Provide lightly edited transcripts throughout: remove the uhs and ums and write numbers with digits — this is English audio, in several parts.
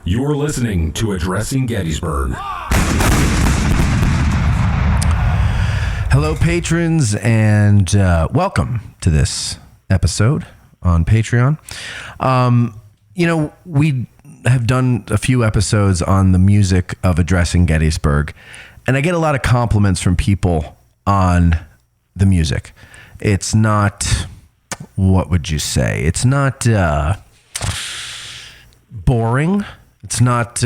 You're listening to Addressing Gettysburg. Hello, patrons, and welcome to this episode on Patreon. We have done a few episodes on the music of Addressing Gettysburg, and I get a lot of compliments from people on the music. It's not, what would you say? It's not boring. It's not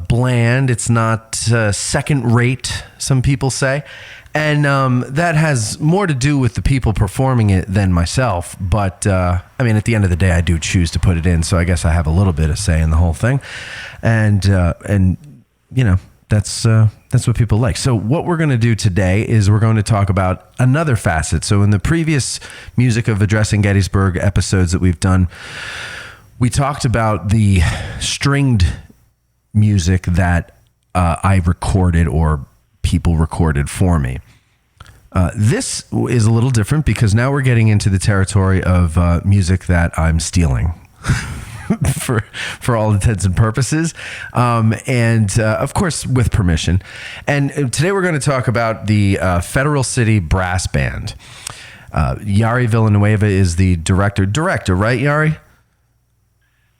bland. It's not second rate, some people say. And that has more to do with the people performing it than myself. But, at the end of the day, I do choose to put it in. So I guess I have a little bit of say in the whole thing. And that's what people like. So what we're going to do today is we're going to talk about another facet. So in the previous Music of Addressing Gettysburg episodes that we've done, we talked about the stringed music that I recorded or people recorded for me. This is a little different because now we're getting into the territory of music that I'm stealing for all intents and purposes, and of course with permission. And today we're going to talk about the Federal City Brass Band. Jari Villanueva is the director, right, Jari?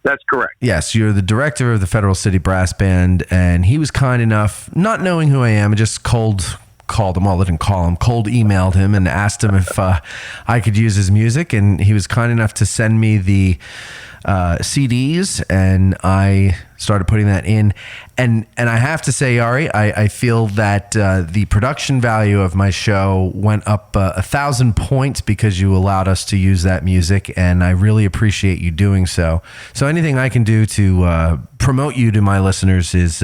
That's correct. Yes, you're the director of the Federal City Brass Band, and he was kind enough, not knowing who I am, just cold emailed him and asked him if I could use his music, and he was kind enough to send me the CDs, and I started putting that in. And I have to say, Jari, I feel that the production value of my show went up 1,000 points because you allowed us to use that music, and I really appreciate you doing so. So anything I can do to promote you to my listeners is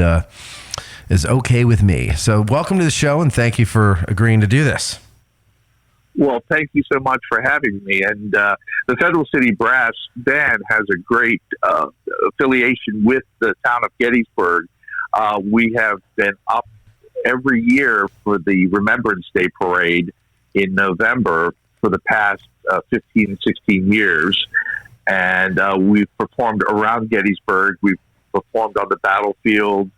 okay with me. So welcome to the show, and thank you for agreeing to do this. Well, thank you so much for having me. And the Federal City Brass Band has a great affiliation with the town of Gettysburg. We have been up every year for the Remembrance Day Parade in November for the past 15, 16 years. And we've performed around Gettysburg. We've performed on the battlefield.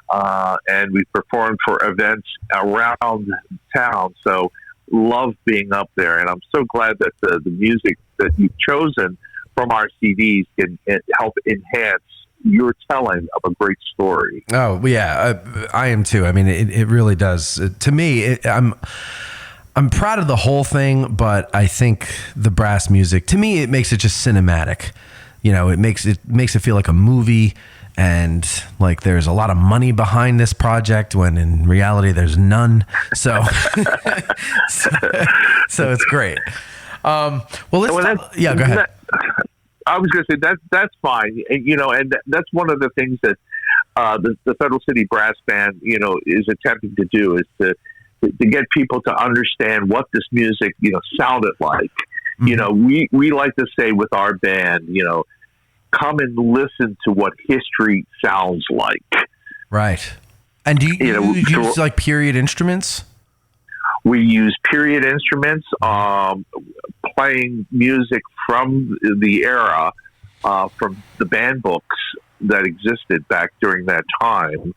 And we've performed for events around town. So love being up there, and I'm so glad that the music that you've chosen from our CDs can help enhance your telling of a great story. Oh yeah, I am too. I mean, it really does. To me, I'm proud of the whole thing, but I think the brass music, to me, it makes it just cinematic. You know, it makes it feel like a movie. And like there's a lot of money behind this project when in reality there's none. So so it's great. Go ahead. I was going to say that's fine. And that's one of the things that the Federal City Brass Band, is attempting to do is to get people to understand what this music, sounded like. Mm-hmm. We like to say with our band, come and listen to what history sounds like. Right. And do you use like period instruments? We use period instruments, playing music from the era, from the band books that existed back during that time.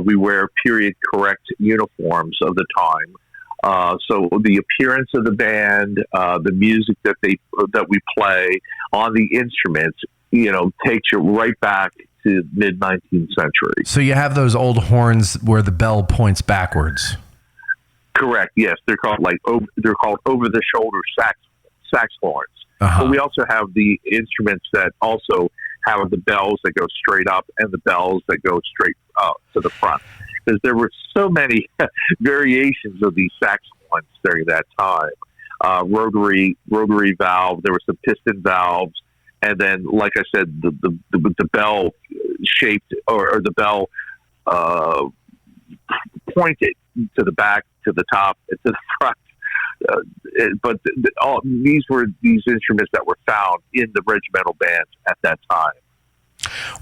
We wear period correct uniforms of the time. So the appearance of the band, the music that we play on the instruments, takes you right back to mid-19th century. So you have those old horns where the bell points backwards. Correct. Yes, they're called over-the-shoulder sax horns. Uh-huh. But we also have the instruments that also have the bells that go straight up and the bells that go straight to the front. Because there were so many variations of these sax horns during that time. Rotary valve. There were some piston valves. And then, like I said, the bell shaped or the bell pointed to the back, to the top, and to the front. But these were these instruments that were found in the regimental bands at that time.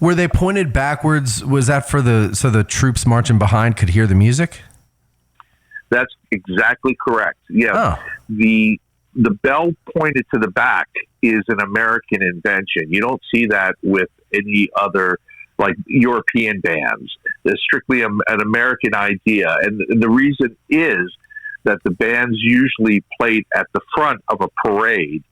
Were they pointed backwards? Was that so the troops marching behind could hear the music? That's exactly correct. Yeah. Oh. The bell pointed to the back is an American invention. You don't see that with any other like European bands. It's strictly an American idea. And the reason is that the bands usually played at the front of a parade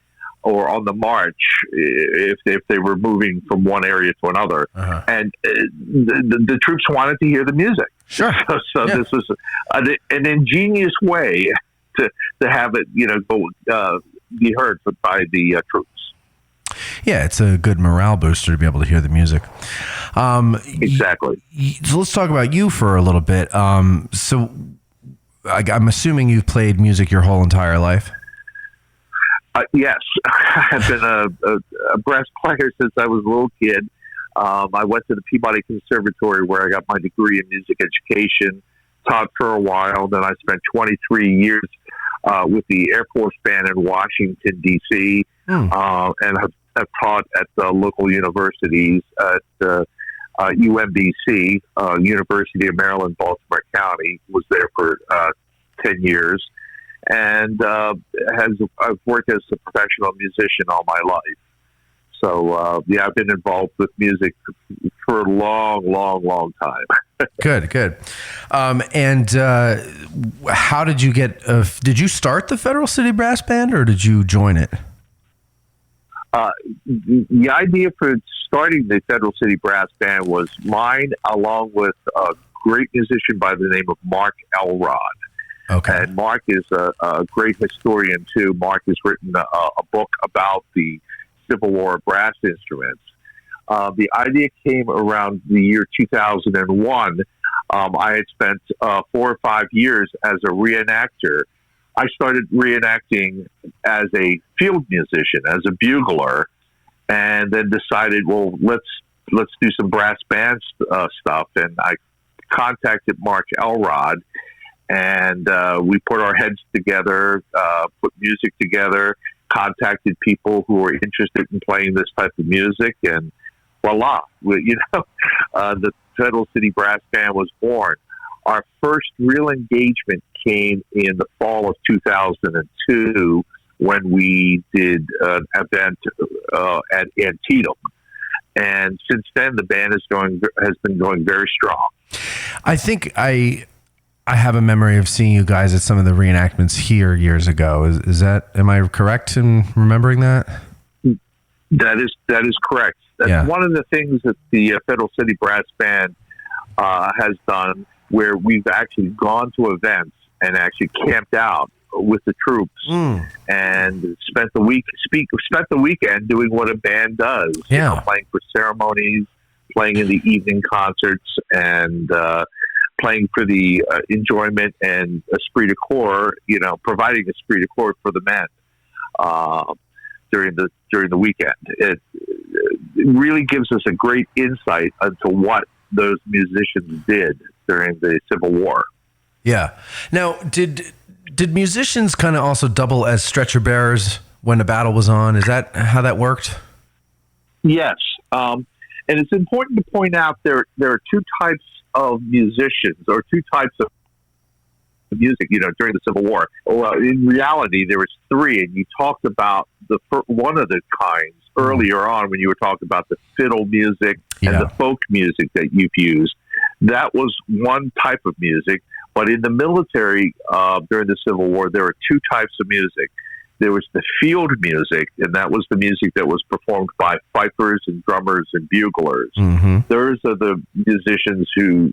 or on the march if they were moving from one area to another. Uh-huh. And the troops wanted to hear the music. Sure. So this was an ingenious way to have it, be heard by the troops. Yeah, it's a good morale booster to be able to hear the music. Exactly. So let's talk about you for a little bit. So I'm assuming you've played music your whole entire life? Yes. I've been a brass player since I was a little kid. I went to the Peabody Conservatory where I got my degree in music education, taught for a while. Then I spent 23 years with the Air Force Band in Washington, D.C., and have taught at the local universities at UMBC, University of Maryland, Baltimore County, was there for 10 years. And I've worked as a professional musician all my life. So, I've been involved with music for a long time. Good. And how did you get, did you start the Federal City Brass Band or did you join it? The idea for starting the Federal City Brass Band was mine, along with a great musician by the name of Mark Elrod. Okay. And Mark is a great historian, too. Mark has written a book about the Civil War brass instruments. The idea came around the year 2001. I had spent 4 or 5 years as a reenactor. I started reenacting as a field musician, as a bugler, and then decided, well, let's do some brass band stuff. And I contacted Mark Elrod, and we put our heads together, put music together, contacted people who were interested in playing this type of music, and voila, the Federal City Brass Band was born. Our first real engagement came in the fall of 2002 when we did an event at Antietam. And since then, the band has been going very strong. I think I have a memory of seeing you guys at some of the reenactments here years ago. Am I correct in remembering that? That is correct. That's one of the things that the Federal City Brass Band has done, where we've actually gone to events and actually camped out with the troops and spent the weekend doing what a band does. Yeah. Playing for ceremonies, playing in the evening concerts, and playing for the enjoyment and esprit de corps, providing esprit de corps for the men during the weekend. It really gives us a great insight into what those musicians did during the Civil War. Yeah. Now, did musicians kind of also double as stretcher bearers when the battle was on? Is that how that worked? Yes. And it's important to point out there are two types of musicians, or two types of music, during the Civil War. Well, in reality, there was three, and you talked about one of the kinds earlier on when you were talking about the fiddle music and the folk music that you've used. That was one type of music, but in the military during the Civil War, there were two types of music. There was the field music, and that was the music that was performed by fifers and drummers and buglers. Mm-hmm. Those are the musicians who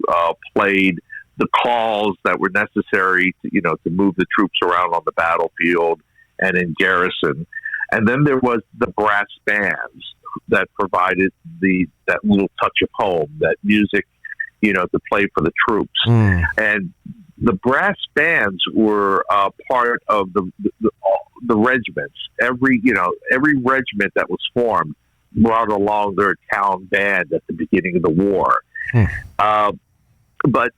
played the calls that were necessary to move the troops around on the battlefield and in garrison. And then there was the brass bands that provided that little touch of home, that music, to play for the troops. And the brass bands were part of the regiments. Every regiment that was formed brought along their town band at the beginning of the war. But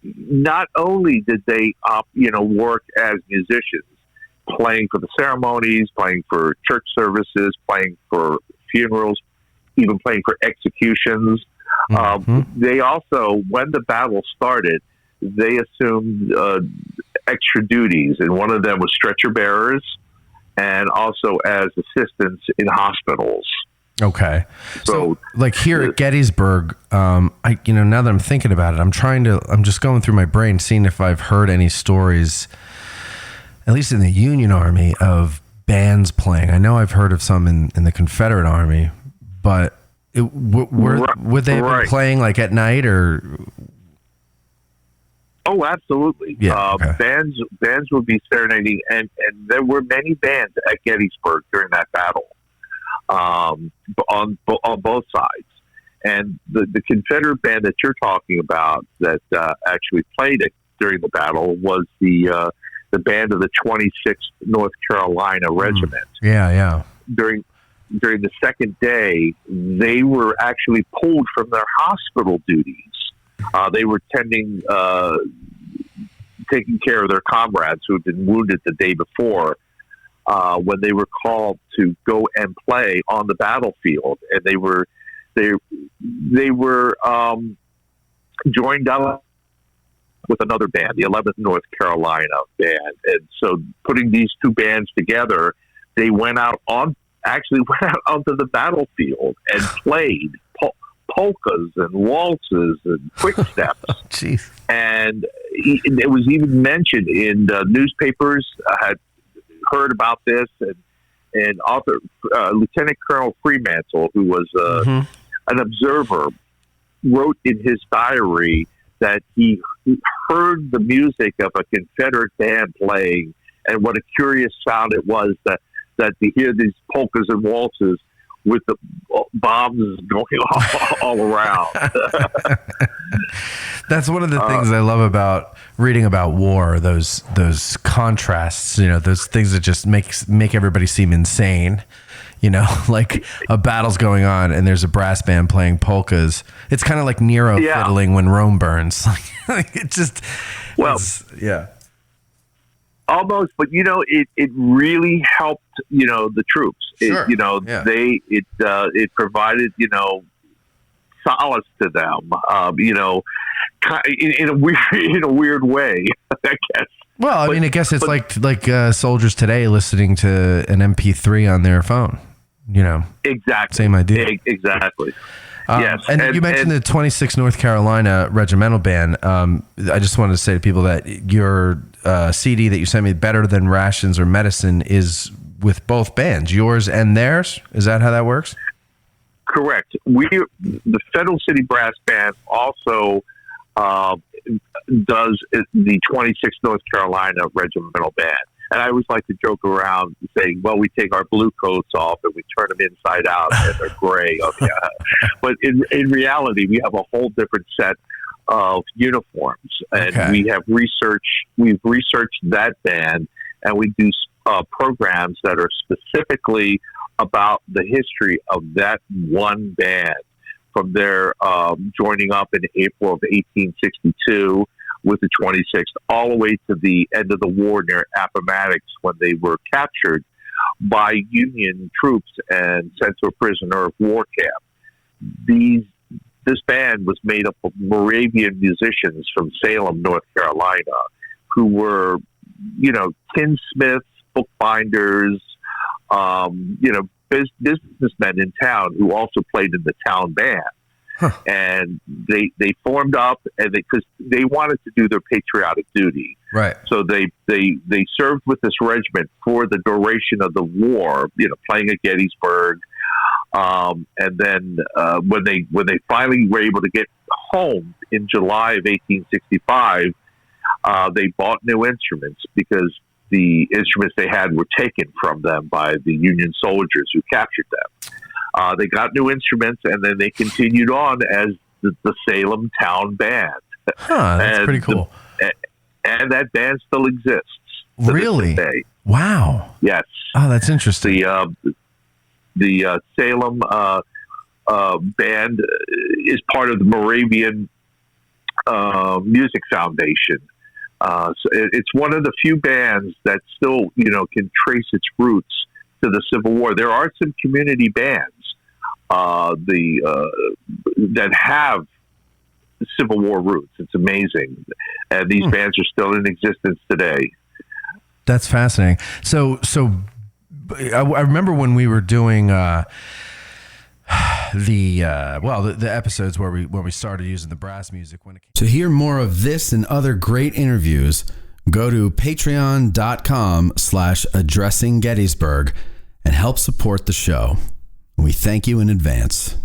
not only did they, work as musicians, playing for the ceremonies, playing for church services, playing for funerals, even playing for executions. They also, when the battle started, they assumed extra duties, and one of them was stretcher bearers, and also as assistants in hospitals. Okay. So like here at Gettysburg, now that I'm thinking about it, I'm just going through my brain, seeing if I've heard any stories, at least in the Union Army, of bands playing. I know I've heard of some in the Confederate Army, but would they have been playing like at night or? Oh, absolutely. Yeah, okay. Bands would be serenading, and there were many bands at Gettysburg during that battle, on both sides. And the Confederate band that you're talking about that actually played it during the battle was the band of the 26th North Carolina Regiment. Yeah. During the second day, they were actually pulled from their hospital duties. They were taking care of their comrades who had been wounded the day before when they were called to go and play on the battlefield, and they were joined up with another band, the 11th North Carolina Band, and so putting these two bands together, they went out onto the battlefield and played polkas and waltzes and quick steps. Jeez. And it was even mentioned in the newspapers. I had heard about this, and author Lieutenant Colonel Fremantle, who was an observer, wrote in his diary that he heard the music of a Confederate band playing, and what a curious sound it was that to hear these polkas and waltzes with the bombs going all around. That's one of the things I love about reading about war, those contrasts, those things that just make everybody seem insane. Like a battle's going on and there's a brass band playing polkas. It's kind of like Nero fiddling when Rome burns. It just, yeah. Almost, but it really helped the troops. Sure. It provided solace to them. In a weird way, I guess. Well, I guess it's like soldiers today listening to an MP3 on their phone. Exactly. Same idea. Exactly. Yes. And you mentioned the 26th North Carolina Regimental Band. I just wanted to say to people that your CD that you sent me, Better Than Rations or Medicine, is with both bands, yours and theirs. Is that how that works? Correct. The Federal City Brass Band also does the 26th North Carolina Regimental Band. And I always like to joke around saying, well, we take our blue coats off and we turn them inside out and they're gray. But in reality, we have a whole different set of uniforms. And we've researched that band, and we do programs that are specifically about the history of that one band, from their joining up in April of 1862 with the 26th, all the way to the end of the war near Appomattox, when they were captured by Union troops and sent to a prisoner of war camp. This band was made up of Moravian musicians from Salem, North Carolina, who were, tinsmiths, bookbinders, businessmen in town who also played in the town band. Huh. And they formed up, and because they wanted to do their patriotic duty, right? So they served with this regiment for the duration of the war, playing at Gettysburg, and then when they finally were able to get home in July of 1865, they bought new instruments because the instruments they had were taken from them by the Union soldiers who captured them. They got new instruments, and then they continued on as the Salem Town Band. Huh, that's pretty cool. And that band still exists. Really? Wow. Yes. Oh, that's interesting. The Salem band is part of the Moravian Music Foundation. So it's one of the few bands that still, can trace its roots to the Civil War. There are some community bands that have Civil War roots. It's amazing, and these bands are still in existence today. That's fascinating. So I remember when we were doing the episodes where we started using the brass music when it came. To hear more of this and other great interviews, go to patreon.com/addressinggettysburg and help support the show. We thank you in advance.